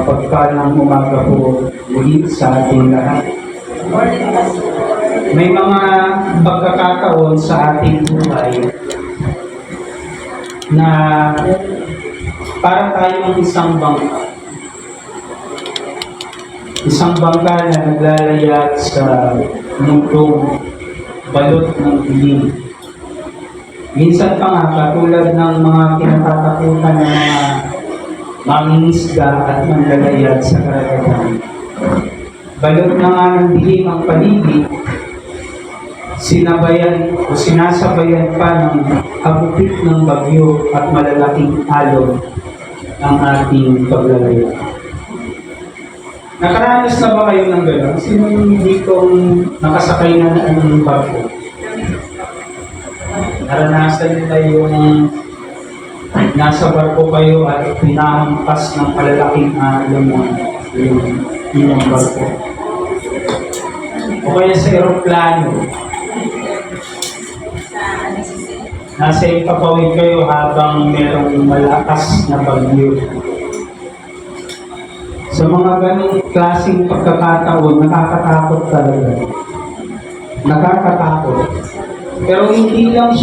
Pagpalang umaga po muli sa ating lahat. May mga pagkakataon sa ating buhay na para tayong isang bangka. Isang bangka na naglalayag sa mundong balot ng dilim. Minsan pa nga, katulad ng mga kinatatakutan ng mga mangingisda at manlalayag sa karagatan. Balot na nga ng dilim ang paligid, sinabayan o sinasabayan pa ng hagupit ng bagyo at malalaking alon ang ating paglalayag. Nakaranas na ba kayo ng gano'n? Sino hindi kong nakasakay na ng barko? Naranasan nila yung nasa barko kayo at pinahampas ng malalaking alon yung inyong barko. O kaya sa aeroplano, nasa ipapawid kayo habang merong malakas na bagyo. Sa mga ganong klaseng pagkakataon, nakakatakot talaga. Nakakatakot. Pero hindi lang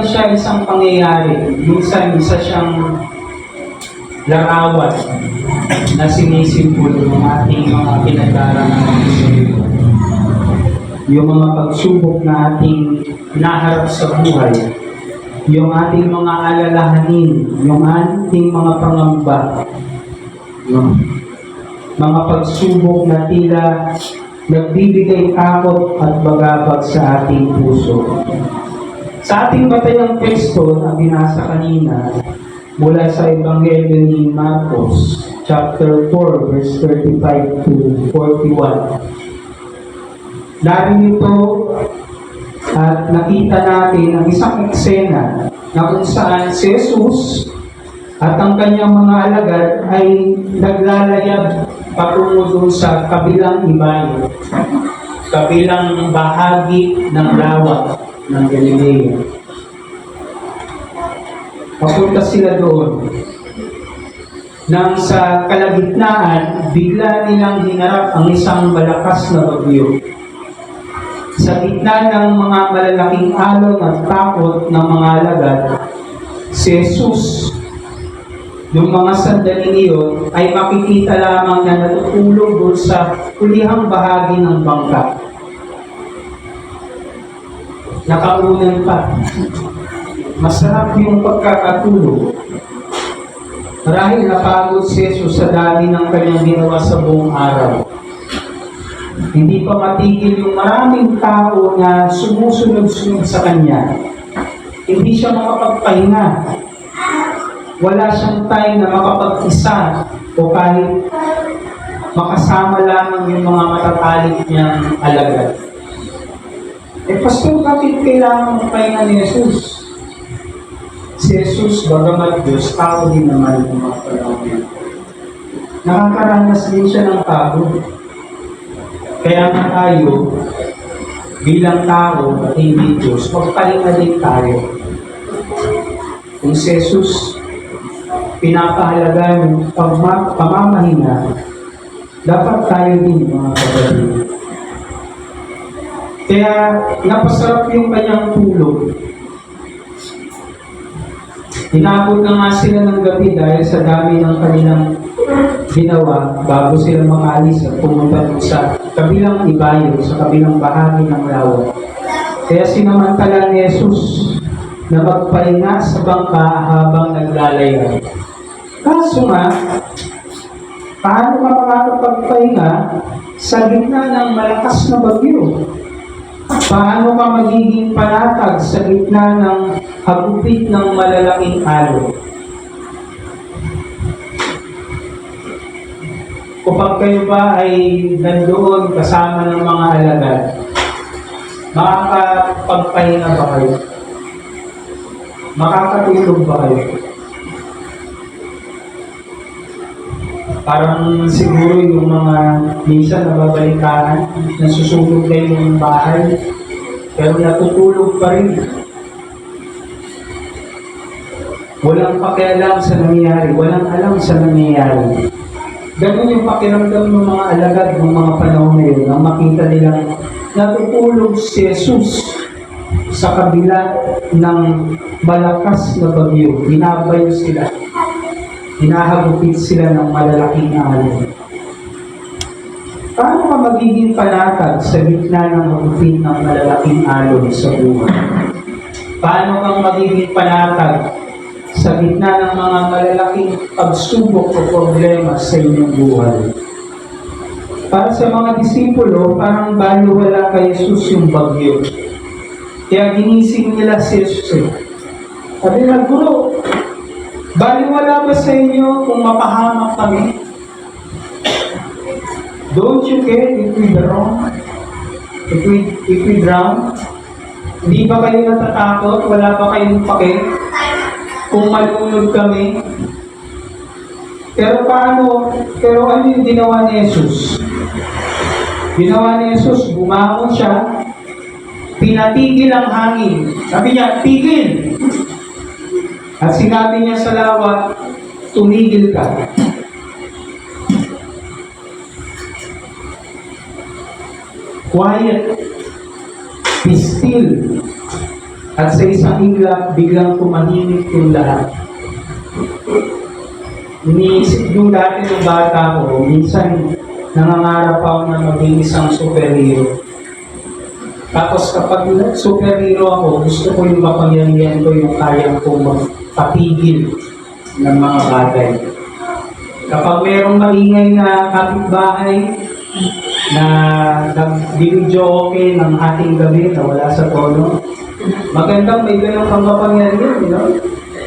siya isang pangyayari. Minsan, isa siyang larawan na sinisimbolo ng ating mga pinagdaraanan sa iyo. Yung mga pagsubok na ating naharap sa buhay, yung ating mga alalahanin, yung ating mga pangamba, yung mga pagsubok na tila nagbibigay takot at bagabag sa ating puso. Sa ating batayang teksto na binasa kanina, mula sa Ebanghelyo ni Marcos, chapter 4, verse 35 to 41. Narito at nakita natin ang isang eksena na kung saan si Jesus at ang kanyang mga alagad ay naglalayag patungo doon sa kabilang ibayo, kabilang bahagi ng lawak ng Galilea. Papunta sila doon. Nang sa kalagitnaan, bigla nilang hinarap ang isang malakas na bagyo. Sa gitna ng mga malalaking alon at takot ng mga alagad, si Jesus, yung mga sandali niyon, ay makikita lamang na natutulog doon sa hulihang bahagi ng bangka. Nakaunan pa. Masarap yung pagkakatulog. Marahil napagod si Jesus sa dami ng kanyang ginawa sa buong araw. Hindi pa matigil yung maraming tao na sumusunod-sunod sa kanya. Hindi siya makapagpahinga. Wala siyang time na makapag-isa o kahit makasama lamang yung mga matatalik niyang alagad. Pastor, bakit kailangan magpahinga ni Jesus? Si Jesus, bagamat Diyos, tao din naman yung mga panahon niya. Nakakaranas din siya ng pagod. Kaya nga tayo, bilang tao at hindi Diyos, magpahinga din tayo. Kung si Jesus pinapahalaga ng pamamahinga, dapat tayo din mga kapatid. Kaya napasarap yung kanyang tulog. Inabot na nga sila ng gabi dahil sa dami ng kanilang ginawa bago sila makaalis at pumunta sa kabilang ibayo, sa kabilang bahagi ng lawak. Kaya sinamantala ni Jesus na magpahinga sa bangka habang naglalayag. Kaso nga, paano ka makakapagpahinga sa gitna ng malakas na bagyo? Paano ka magiging panatag sa gitna ng hagupit ng malalaking alon? Kapag kayo ba ay nandoon kasama ng mga alagad, makakapagpahinga ba kayo? Makakatulog ba kayo? Parang siguro yung mga minsan nababalikaan, nasusunog kayo ng bahay, pero natutulog pa rin. Walang pakialam sa nangyayari, walang alam sa nangyayari. Ganun yung pakiramdam ng mga alagad ng mga panahon na yun, nang makita nilang natutulog si Jesus sa kabila ng malakas na bagyo. Binabayo sila. Hinahagupit sila ng malalaking alon. Paano ka magiging panatag sa gitna ng hagupit ng malalaking alon sa buhay? Paano kang magiging panatag sa gitna ng mga malalaking pagsubok o problema sa inyong buhay? Para sa mga disipulo, parang baliwala kay Jesus yung bagyo. Kaya ginising nila si Jesus. Sabi na, Guro, baliwala ba sa inyo kung mapahamak kami? Don't you care if we drown? If we drown? Hindi ba kayo natatakot? Wala ba kayong pake? Kung malunod kami? Pero ano yung ginawa ni Jesus? Ginawa ni Jesus, bumangon siya, pinatigil ang hangin. Sabi niya, tigil! At sinabi niya sa lawa, tumigil ka. Quiet. Be still. At sa isang iglap, biglang tumahimik yung lahat. Iniisip yung dati ng bata ko, minsan nangangarap ako na maging isang superhero. Tapos kapag superhero ako, gusto ko yung mapangyarihan ko, yung kayang kong magpatigil ng mga bagay. Kapag mayroong maingay na kapitbahay na nag-video okay ng ating gabi na wala sa tono, magandang may ganun kang mapangyarihan, you know?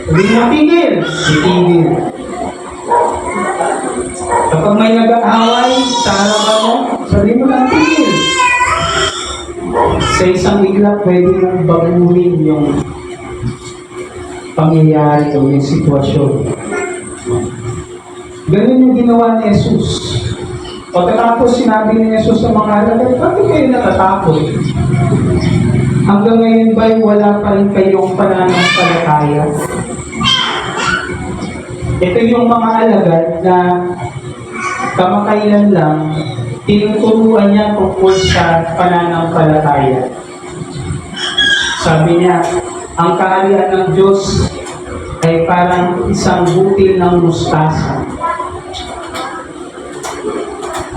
Sabi mo, tigil! Itigil. Kapag may nag-aaway sa harapan mo, sabi mo lang, tigil. Sa isang iglap, pwede mong baguhin yung pangyayari o yung sitwasyon. Ganun yung ginawa ni Jesus. Pagkatapos sinabi ni Jesus sa mga alagad, bakit kayo natatakot? Hanggang ngayon ba'y wala pa rin kayong pananampalataya? Ito yung mga alagad na kamakailan lang, tinuturuan niya tungkol sa pananampalataya. Sabi niya, ang kaharian ng Diyos ay parang isang butil ng mustasa.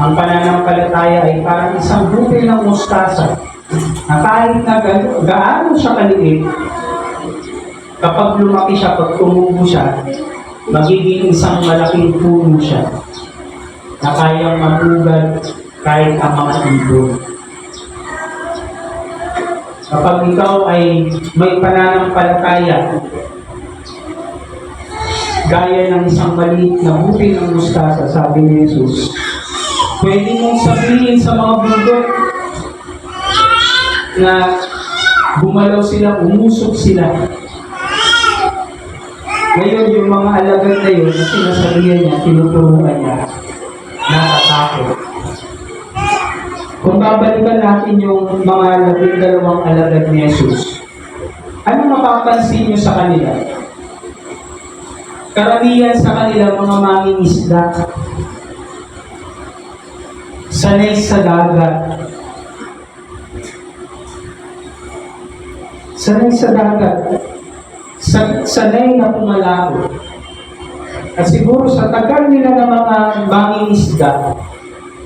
Ang pananampalataya ay parang isang butil ng mustasa na kahit na gaano siya kaliit, kapag lumaki siya, pag tumubo siya, magiging isang malaking puno siya na kayang mapugad kahit ang mga ibon. Kapag ikaw ay may pananampalataya, gaya ng isang maliit na butil ng mustasa, sabi ni Jesus, pwede mong sabihin sa mga bundok na gumalaw sila, umusok sila. Ngayon, yung mga alagad na yun, na sinasabihan niya, tinuturuan niya, natatakot. Kung babalikan natin yung mga 12 alagad ni Jesus, ano mapapansin niyo sa kanila? Karamihan sa kanila, mga mangingisda, sanay sa dagat. Sanay sa dagat. Sanay na pumalao. At siguro sa tagal nila ng mga mangingisda,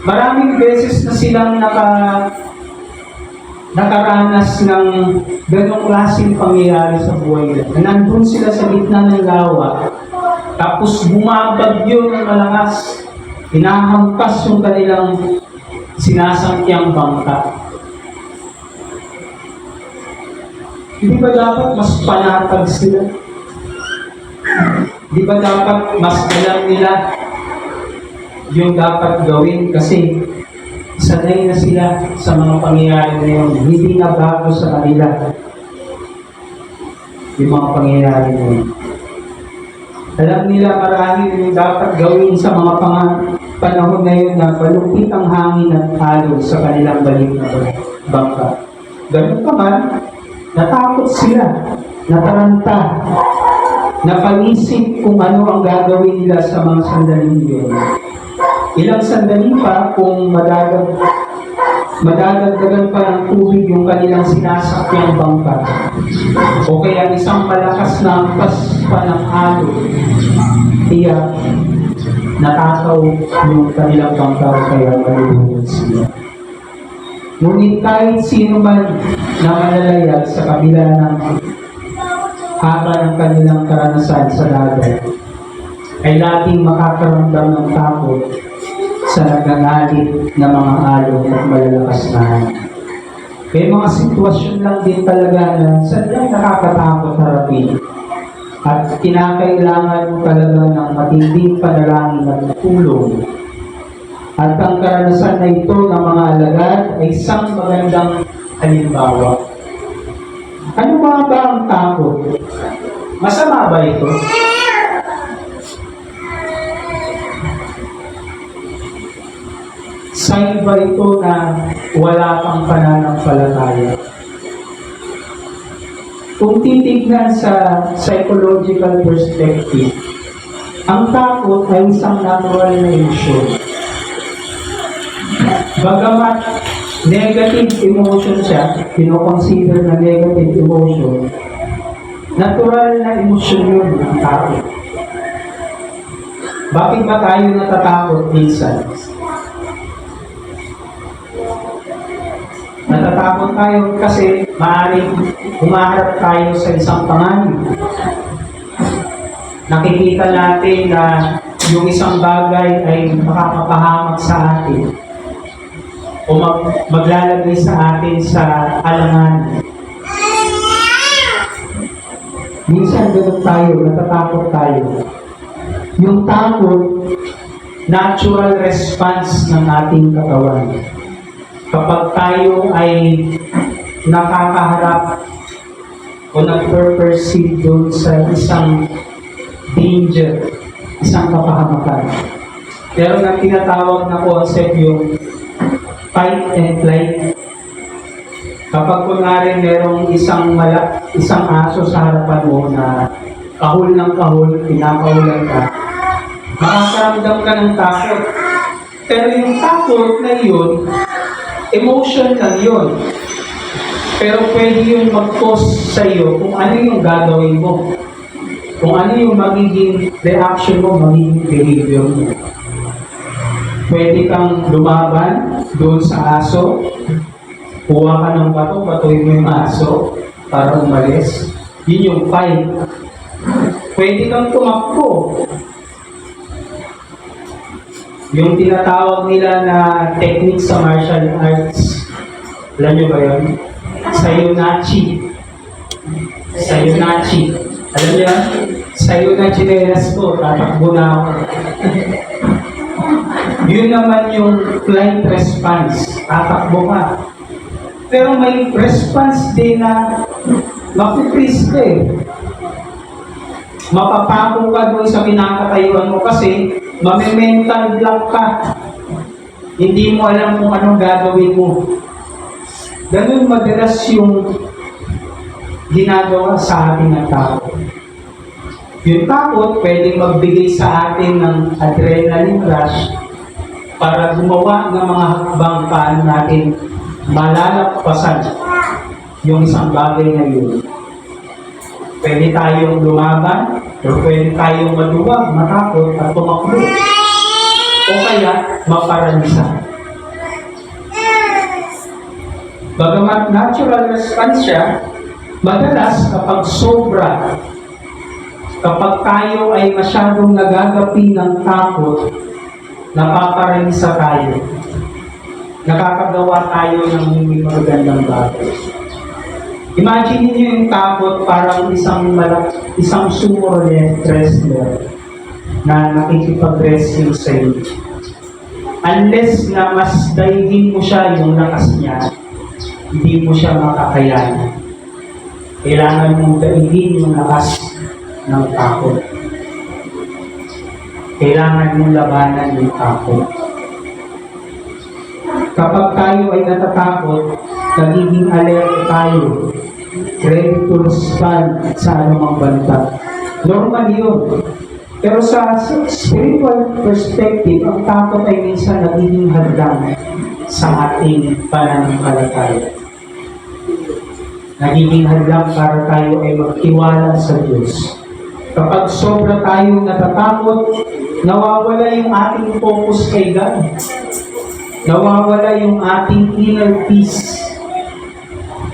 maraming beses na silang nakaranas ng ganong klaseng pangyayari sa buhay nila. Nandun sila sa gitna ng lawa, tapos bumabagyo ng malakas, hinahampas yung kanilang sinasangkyang bangka. Hindi ba dapat mas panatag sila? Hindi ba dapat mas alam nila yung dapat gawin? Kasi sanay na sila sa mga pangyayari na yun. Hindi na bago sa kanila yung mga pangyayari na yun. Alam nila marami yung dapat gawin sa mga panahon na yun na palupit ang hangin at alon sa kanilang balik na bangka. Ganun pa man, natakot sila, nataranta. napaisip kung ano ang gagawin nila sa mga sandaling yun. Ilang sandali pa kung madadagdagan pa ng tubig yung kanilang sinasakyang bangka. O kaya isang malakas na ampas pa ng alon. Tiyak, natakaw yung kanilang bangka o kaya malulunod sila. Ngunit kahit sino man na malalayag sa kabila ng haba ng kanilang karanasan sa dagat, ay laging makakaramdam ng takot sa nagangalit na mga alon at malalakas na hangin. May mga sitwasyon lang din talaga na sadyang nakakatakot harapin at kinakailangan mo talaga ng matinding panalangin at tulong. At ang karanasan na ito ng mga alagad ay isang magandang halimbawa. Ano mga ba ang takot? Masama ba ito? Sign ba ito na wala kang pananampalataya? Kung titignan sa psychological perspective, ang takot ay isang natural na emosyon. Bagamat negative emotion siya, kino-consider na negative emotion, natural na emosyon yun ang takot. Bakit ba tayo natatakot minsan? Natatakot tayo kasi maaaring humaharap tayo sa isang panganib. Nakikita natin na yung isang bagay ay makakapahamak sa atin o maglalagay sa atin sa alangan. Minsan gano'n tayo, natatakot tayo. Yung takot, natural response ng ating katawan. Kapag tayo ay nakakaharap o nag-perceive doon sa isang danger, isang kapahamakan. Pero na tinatawag na concept yung fight and flight. Kapag kunwari merong isang aso sa harapan mo na kahul ng kahul, pinakahulan ka, makakaramdam ka ng takot. Pero yung takot na yun, emotion lang yun. Pero pwede yung mag-cause sa iyo kung ano yung gagawin mo. Kung ano yung magiging reaction mo, magiging behavior mo. Pwede kang lumaban doon sa aso, kuha ka ng bato, batuin mo yung aso para umalis. Yun yung fight. Pwede kang tumakbo. Yung tinatawag nila na technique sa martial arts, alam nyo ba yun? Sayonara. Sayonara. Alam nyo yan? Sayo na chinelas ko, tatakbo na ako. Yun naman yung flight response, tatakbo ka. Pero may response din na mapipris ka eh. Mapapako ka doon sa pinakatayuan mo kasi mame-mental block ka. Hindi mo alam kung anong gagawin mo. Ganun madalas yung ginagawa sa atin ng takot. Yung takot pwedeng magbigay sa atin ng adrenaline rush para gumawa ng mga hakbang paano natin malalagpasan yung isang bagay na yun. Pwede tayong lumaban, o pwede tayong maluwag, matakot, at tumakbo. O kaya, maparalisa. Bagamat natural response siya, madalas kapag sobra, kapag tayo ay masyadong nagagapi ng takot, napaparalisa tayo. Nakakagawa tayo ng hindi magandang bagay. Imagine niyo yung takot parang isang sumo wrestler na nakikipag-wrestling sa iyo. Unless na mas daigin mo siya yung lakas niya, hindi mo siya makakayanan. Kailangan mong daigin yung lakas ng takot. Kailangan mong labanan yung takot. Kapag tayo ay natatakot, nagiging alert tayo, ready to respond sa anumang banta. Normal yun. Pero sa spiritual perspective, ang takot ay minsan nagiging hadlang sa ating pananampalataya. Nagiging hadlang para tayo ay magtiwala sa Diyos. Kapag sobra tayong natatakot, nawawala yung ating focus kay God. Nawawala yung ating inner peace.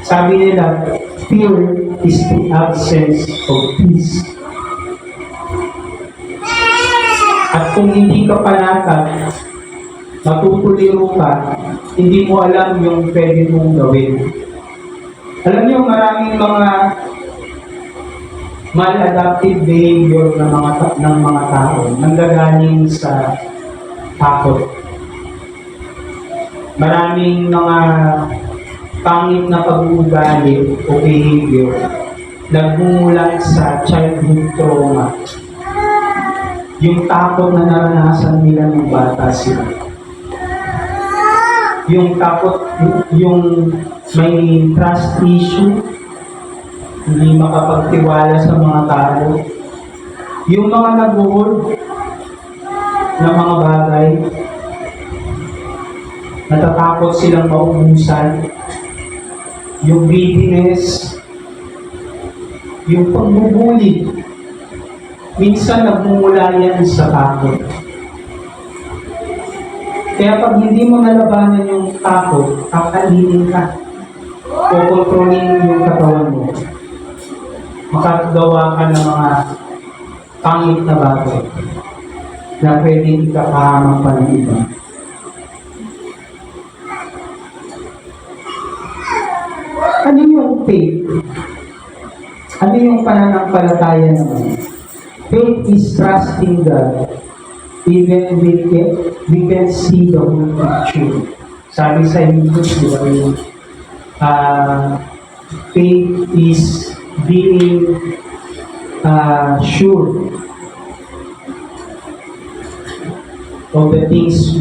Sabi nila, fear is the absence of peace. At kung hindi ka panatag, matutuliro ka, hindi mo alam yung pwede mong gawin. Alam niyo, maraming mga maladaptive behavior ng mga tao nanggagaling sa takot. Maraming mga pangit na pag-uugali o behavior nagmumulan sa childhood trauma. Yung takot na naranasan nila ng bata sila. Yung takot, yung may trust issue, hindi makapagtiwala sa mga tao. Yung mga nag-hold na mga bagay, natatakot silang maubusan. Yung greediness, yung pagbubuli, minsan nagmumula yan sa takot. Kaya pag hindi mo nalabanan yung takot, kakalinin ka. O kontrolin yung katawan mo. Makagawa ka ng mga pangit na bagay na pwedeng ikapahamang pa ng iba. Ano yung faith? Ano yung pananampalataya naman? Faith is trusting God even we can see the whole picture. Sabi sa Hebrews, faith is being sure of the things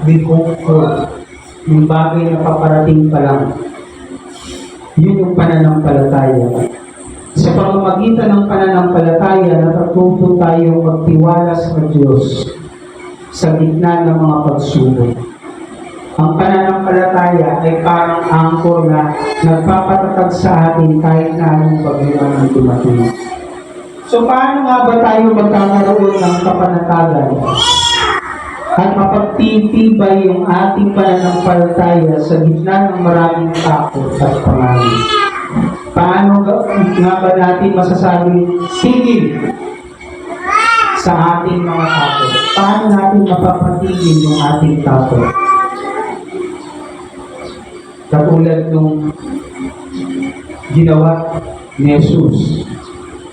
we hope for. Yung bagay na paparating pa lang. Yun yung pananampalataya. Sa pamamagitan ng pananampalataya, natututo tayong magtiwala sa Diyos sa gitna ng mga pagsubok. Ang pananampalataya ay parang angkor na nagpapatatag sa atin kahit na anong pagbilang ang dumating. So paano nga ba tayo magkakaroon ng kapanatagan at mapagtitibay yung ating pananampalataya sa gitna ng maraming takot at panganib? Paano nga ba natin masasabing tigil sa ating mga takot? Paano natin mapapatigil yung ating takot? Katulad nung ginawa ni Jesus.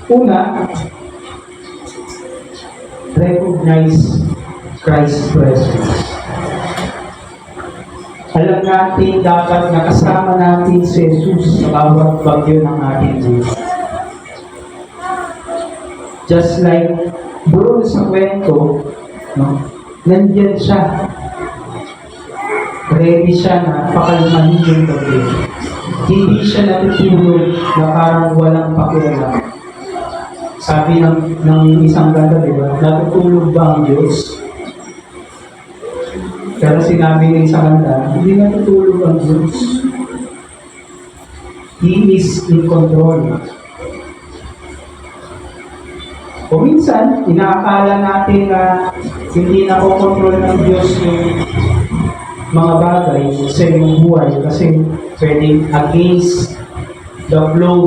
Una, recognize Christ's presence. Alam natin dapat nakasama natin si Jesus sa bawat bagyo ng ating buhay. Just like doon sa kwento, no, nandiyan siya. Ready siya na pakalmahin yung bagyo. Hindi siya natutulog na parang walang pakialam. Sabi ng isang ganda, diba? Natutulog ba ang Diyos? Pero sinabi ng isang ganda, hindi natutulog ang Diyos. He is in control. O minsan, inaakala natin na hindi nakokontrol ng Diyos yung mga bagay sa iyong buhay kasi pwedeng against the flow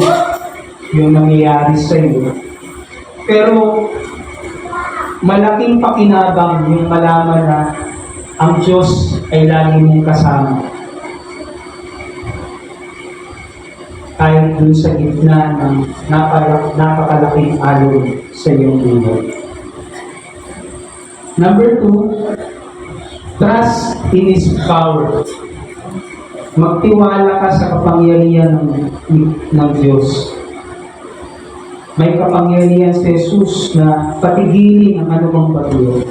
yung nangyayari sa iyo. Pero malaking pakinabang yung malaman na ang Diyos ay lagi mong kasama. Kahit dun sa gitna ng napakalaking alon sa iyong buhay. Number 2, trust in His power. Magtiwala ka sa kapangyarihan ng Diyos. May kapangyarihan si Jesus na patigilin ang anumang bagyo.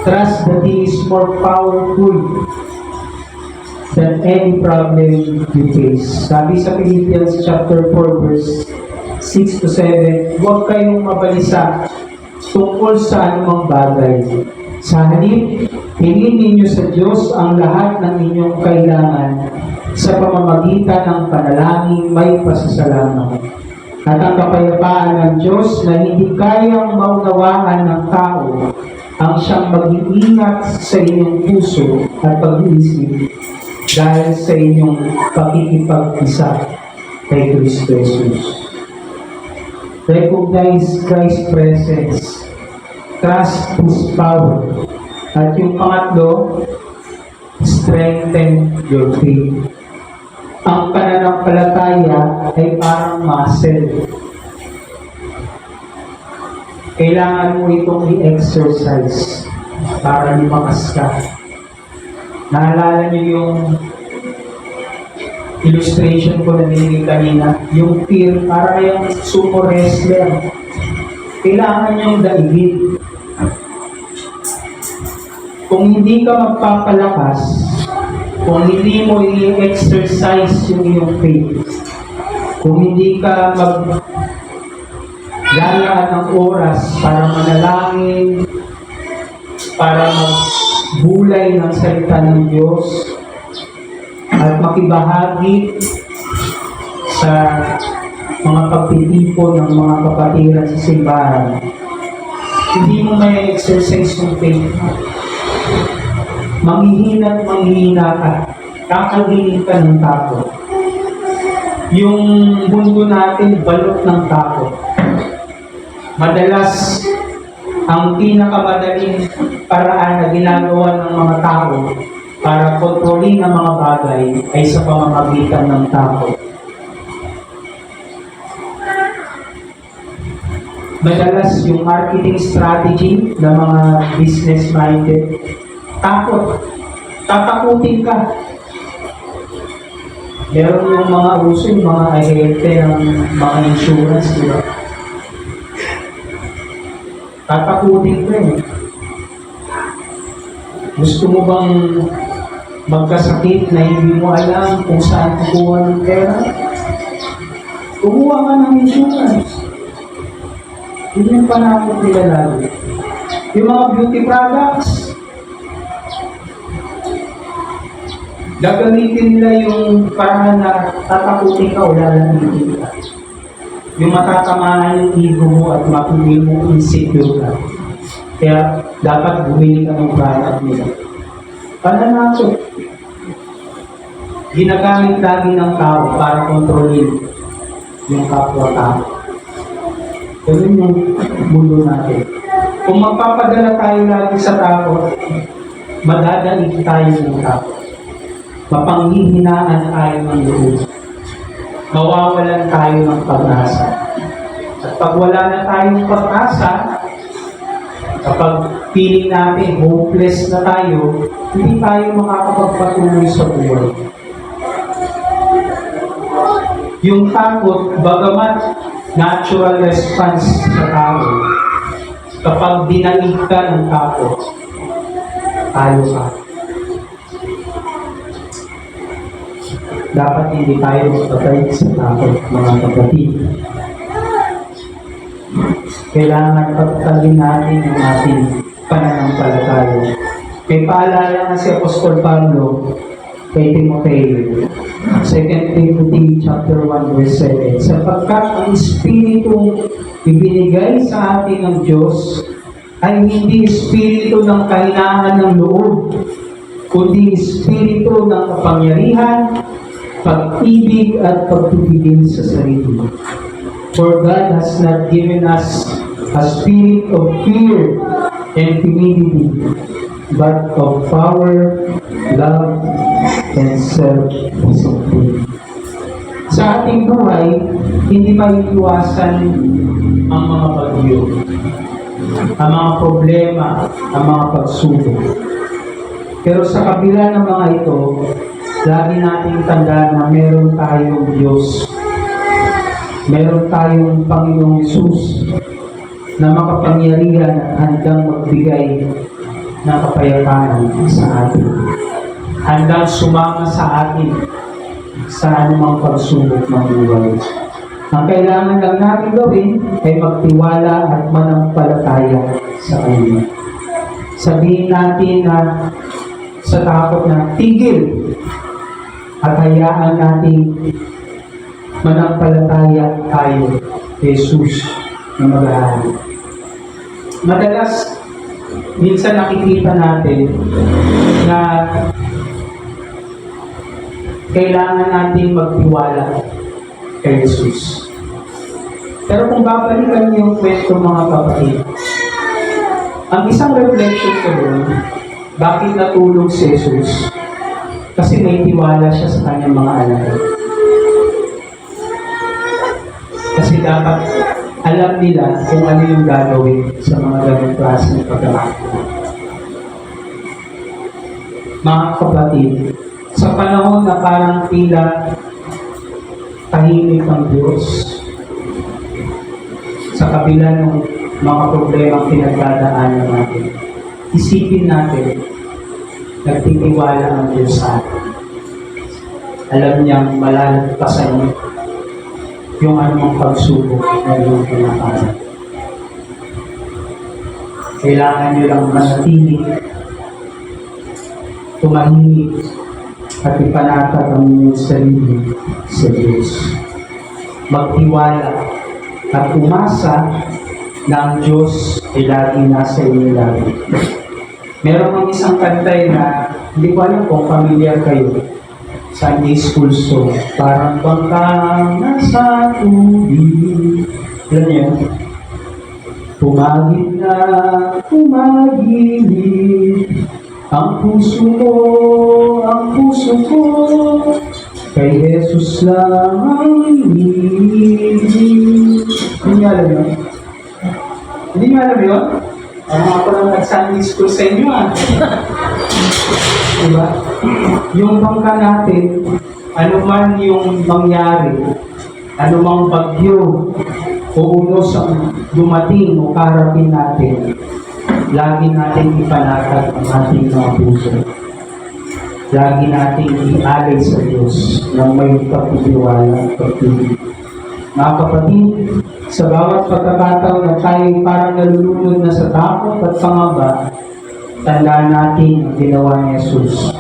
Trust that He is more powerful than any problem you face. Sabi sa Philippians chapter 4 verse 6 to 7, huwag kayong mabalisa tungkol sa anumang bagay. Sa halip, hingin ninyo sa Diyos ang lahat ng inyong kailangan sa pamamagitan ng panalangin may pasasalamat. At ang kapayapaan ng Diyos na hindi kayang maunawaan ng tao ang siyang mag-iingat sa inyong puso at pag-iisip dahil sa inyong pakikipag-isa kay Kristo Jesus. Recognize Christ's presence. Trust His power. At yung pangatlo, strengthen your faith. Ang pananampalataya ay parang muscle. Kailangan mo itong i-exercise para lumakas ka. Naalala niyo yung illustration ko na nilagay kanina, yung fear, para yung sumo wrestler. Kailangan niyong daigin. Kung hindi ka magpapalakas, kung hindi mo i-exercise yung iyong faith, kung hindi ka maglalaan ng oras para manalangin, para magbulay ng salita ng Diyos, at makibahagi sa mga pagtitipon ng mga kapatiran sa simbahan, hindi mo may exercise yung faith mo. Manghihina at manghihina ka, kakagilin ka ng takot. Yung mundo natin, balot ng takot. Madalas, ang pinakamadaling paraan na ginagawa ng mga tao para kontrolin ang mga bagay ay sa pamamagitan ng takot. Madalas yung marketing strategy ng mga business-minded, takot. Tatakutin ka. Meron yung mga uso, yung mga ahente ng mga insurance, di ba? Tatakutin ka eh. Gusto mo bang magkasakit na hindi mo alam kung saan kukuha ng pera? Kumuha ka ng insurance. Yun yung panakot nila lagi. Yung mga beauty products, gagamitin nila yung parang na tatakutin ka o lalamitin ka. Yung matatamaan yung ego mo at mapili mo insecure ka. Kaya dapat bumili ka ng product nila. Pananakot. Ginagamit lagi ng tao para kontrolin yung kapwa-tao. Ganun yung mundo natin. Kung magpapadala tayo lagi sa tao, madadaig tayo ng tao. Mapanghihinaan tayo ng loob. Mawawalan tayo ng pag-asa. At pag wala na tayong pag-asa, kapag feeling natin hopeless na tayo, hindi tayo makakapagpatuloy sa buhay. Yung takot, bagamat natural response sa tao, kapag dinaig ka ng takot, tayo ka. Dapat hindi tayo magpatay sa takot, mga kapatid. Kailangan pagtagin natin ang ating pananampalataya. May paalala nga si Apostol Pablo kay Timoteo, 2 Timothy chapter 1 verse 7, sapagkat ang Espiritu ibinigay sa atin ng Diyos ay hindi Espiritu ng kahinaan ng loob, kundi Espiritu ng kapangyarihan, pag-ibig at pagtitipid sa sarili. For God has not given us a spirit of fear and timidity, but of power, love, and self-discipline. Sa ating buhay, hindi maiiwasan ang mga bagyo, ang mga problema, ang mga pagsubok. Pero sa kabila ng mga ito, lagi nating tandaan na meron tayong Diyos. Meron tayong Panginoong Hesus na makapangyarihan at handang magbigay ng kapayapaan sa atin. Handang sumama sa atin sa anumang pagsubok ng buhay. Ang kailangan lang natin gawin ay magtiwala at manampalataya sa Kanya. Sabihin natin na sa takot na tigil at hayaan natin manampalataya tayo kay Jesus na mag-ahari. Madalas, minsan nakikita natin na kailangan natin magtiwala kay Jesus. Pero kung babalikan niyo yung kwento mga kapatid, ang isang reflection ko doon, bakit natulog si Jesus? Kasi may tiwala siya sa kanyang mga anak. Kasi dapat alam nila kung ano yung gagawin sa mga ganong klase ng pagkakataon. Mga kapatid, sa panahon na parang tila tahimik ang Diyos, sa kabila ng mga problema pinagdadaanan natin, isipin natin, nagtitiwala ang Diyos sa atin. Alam niyang malalagpasan niyo yung anumang pagsubok na iyong pinakalan. Kailangan niyo lang manatili, tumahimik, at ipanatag ang inyong sarili sa Diyos. Magtiwala at umasa na ang Diyos ay lagi nasa inyo lagi. Meron ang isang kantay na hindi ko alam kung familiar kayo. Sunday school song. Parang bangkang nasa tubig. Alam niyo? Tumagin na, tumagilid. Ang puso ko, kay Jesus lang ang hinihiling. Hindi niyo alam yun? Hindi niyo alam yun? Ang mga ko lang nag-Sunday school sa inyo Diba? Yung bangka natin, ano man yung mangyari, ano mang bagyo o unos ang dumating o karating natin, lagi natin ipanatag ang ating mga puso. Lagi natin ialay sa Diyos ng may pagtitiwala at pagtitiwala. Mga kapatid, sa bawat pagkakataon na tayo parang nalulunod na sa takot at pangamba, tandaan natin ang ginawa ni Jesus.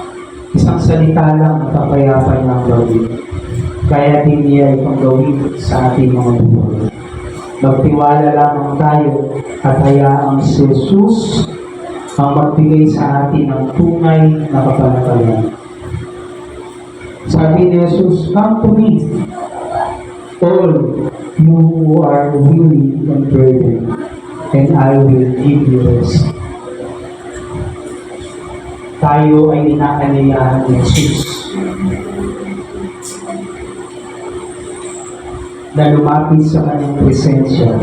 Isang salita lang at kapayapaan ng gawin. Kaya din niya itong gawin sa ating mga buhay. Magtiwala lamang tayo at hayaang si Jesus ang magbigay sa atin ng tunay na kapanatagan. Sabi ni Jesus, "Come to me, all you who are weary and burdened, and I will give you rest." Tayo ay inaanyayahan ni Jesus na lumapit sa kanyang presensya.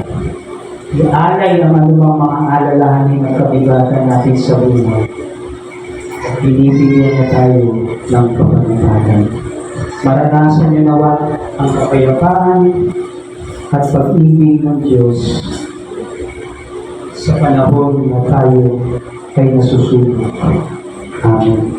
Ialay ang anumang mga alalahanin at kabigatan natin sa buhay. At binibigyan na tayo ng kapanatagan. Maranasan niyo nawa ang kapayapaan at pag-ibig ng Diyos sa panahon na tayo ay nasusunod. Amen.